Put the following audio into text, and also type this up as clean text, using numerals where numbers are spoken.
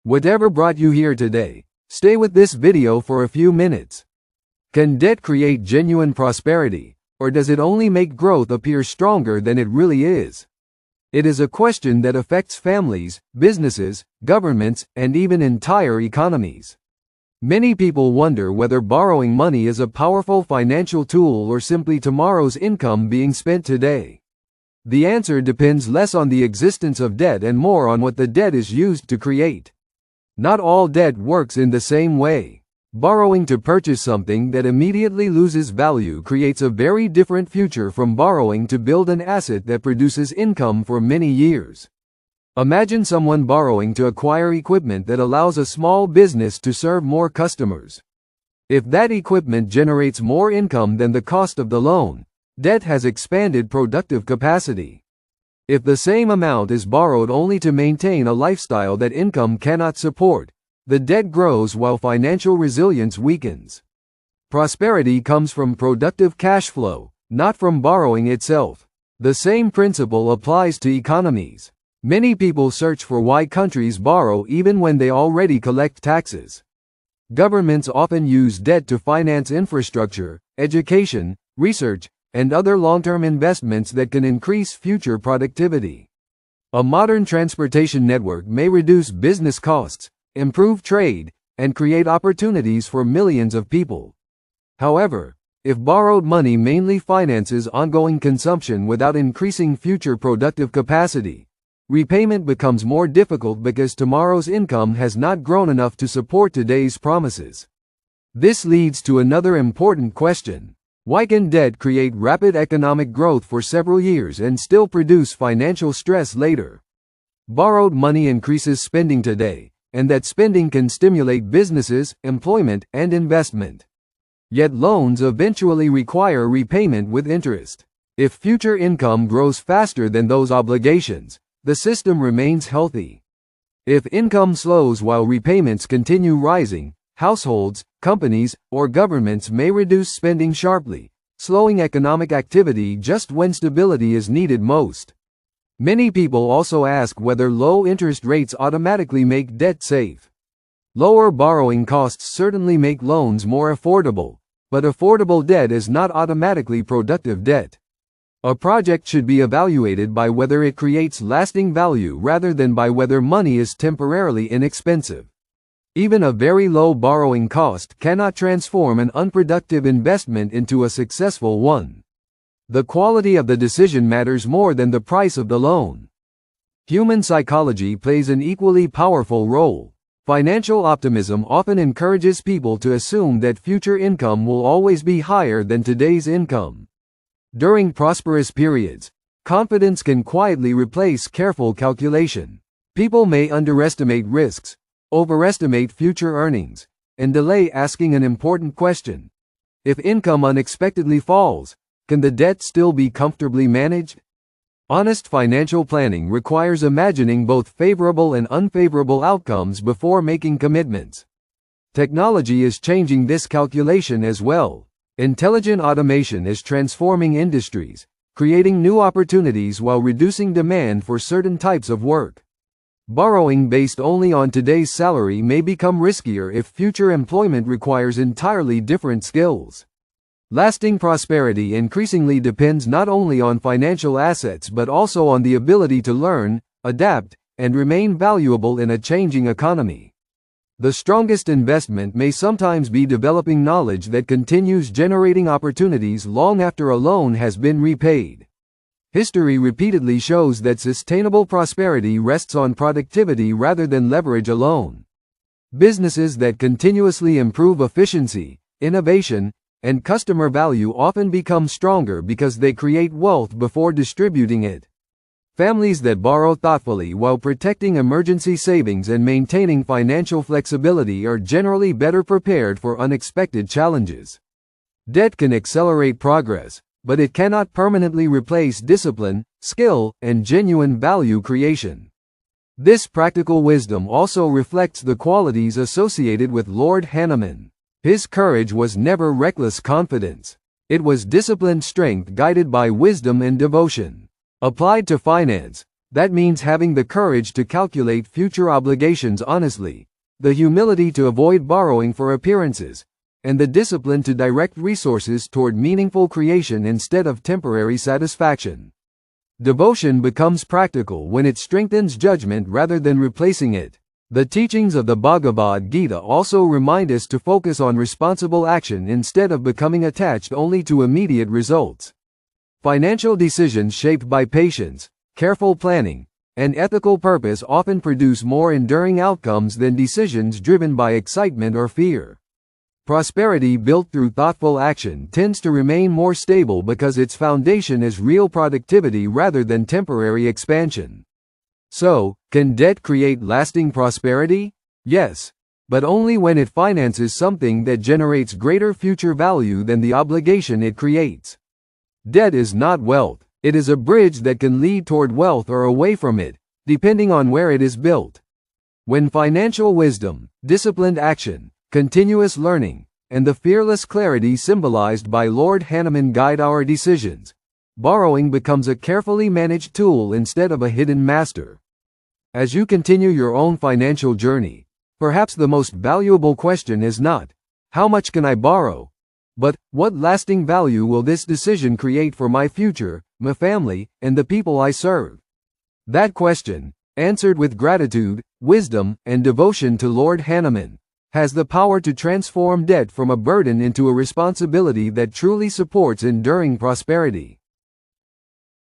Whatever brought you here today, stay with this video for a few minutes. Can debt create genuine prosperity, or does it only make growth appear stronger than it really is? It is a question that affects families, businesses, governments, and even entire economies. Many people wonder whether borrowing money is a powerful financial tool or simply tomorrow's income being spent today. The answer depends less on the existence of debt and more on what the debt is used to create. Not all debt works in the same way. Borrowing to purchase something that immediately loses value creates a very different future from borrowing to build an asset that produces income for many years. Imagine someone borrowing to acquire equipment that allows a small business to serve more customers. If that equipment generates more income than the cost of the loan, debt has expanded productive capacity. If the same amount is borrowed only to maintain a lifestyle that income cannot support, the debt grows while financial resilience weakens. Prosperity comes from productive cash flow, not from borrowing itself. The same principle applies to economies. Many people search for why countries borrow even when they already collect taxes. Governments often use debt to finance infrastructure, education, research, and other long-term investments that can increase future productivity. A modern transportation network may reduce business costs, improve trade, and create opportunities for millions of people. However, if borrowed money mainly finances ongoing consumption without increasing future productive capacity, repayment becomes more difficult because tomorrow's income has not grown enough to support today's promises. This leads to another important question. Why can debt create rapid economic growth for several years and still produce financial stress later? Borrowed money increases spending today, and that spending can stimulate businesses, employment, and investment. Yet loans eventually require repayment with interest. If future income grows faster than those obligations, the system remains healthy. If income slows while repayments continue rising, households, companies, or governments may reduce spending sharply, slowing economic activity just when stability is needed most. Many people also ask whether low interest rates automatically make debt safe. Lower borrowing costs certainly make loans more affordable, but affordable debt is not automatically productive debt. A project should be evaluated by whether it creates lasting value rather than by whether money is temporarily inexpensive. Even a very low borrowing cost cannot transform an unproductive investment into a successful one. The quality of the decision matters more than the price of the loan. Human psychology plays an equally powerful role. Financial optimism often encourages people to assume that future income will always be higher than today's income. During prosperous periods, confidence can quietly replace careful calculation. People may underestimate risks, overestimate future earnings, and delay asking an important question. If income unexpectedly falls, can the debt still be comfortably managed? Honest financial planning requires imagining both favorable and unfavorable outcomes before making commitments. Technology is changing this calculation as well. Intelligent automation is transforming industries, creating new opportunities while reducing demand for certain types of work. Borrowing based only on today's salary may become riskier if future employment requires entirely different skills. Lasting prosperity increasingly depends not only on financial assets but also on the ability to learn, adapt, and remain valuable in a changing economy. The strongest investment may sometimes be developing knowledge that continues generating opportunities long after a loan has been repaid. History repeatedly shows that sustainable prosperity rests on productivity rather than leverage alone. Businesses that continuously improve efficiency, innovation, and customer value often become stronger because they create wealth before distributing it. Families that borrow thoughtfully while protecting emergency savings and maintaining financial flexibility are generally better prepared for unexpected challenges. Debt can accelerate progress, but it cannot permanently replace discipline, skill, and genuine value creation. This practical wisdom also reflects the qualities associated with Lord Hanuman. His courage was never reckless confidence. It was disciplined strength guided by wisdom and devotion. Applied to finance, That means having the courage to calculate future obligations honestly, the humility to avoid borrowing for appearances, and the discipline to direct resources toward meaningful creation instead of temporary satisfaction. Devotion becomes practical when it strengthens judgment rather than replacing it. The teachings of the Bhagavad Gita also remind us to focus on responsible action instead of becoming attached only to immediate results. Financial decisions shaped by patience, careful planning, and ethical purpose often produce more enduring outcomes than decisions driven by excitement or fear. Prosperity built through thoughtful action tends to remain more stable because its foundation is real productivity rather than temporary expansion. So, can debt create lasting prosperity? Yes, but only when it finances something that generates greater future value than the obligation it creates. Debt is not wealth, it is a bridge that can lead toward wealth or away from it, depending on where it is built. When financial wisdom, disciplined action, continuous learning, and the fearless clarity symbolized by Lord Hanuman guide our decisions, borrowing becomes a carefully managed tool instead of a hidden master. As you continue your own financial journey, perhaps the most valuable question is not, how much can I borrow? But, what lasting value will this decision create for my future, my family, and the people I serve? That question, answered with gratitude, wisdom, and devotion to Lord Hanuman, has the power to transform debt from a burden into a responsibility that truly supports enduring prosperity.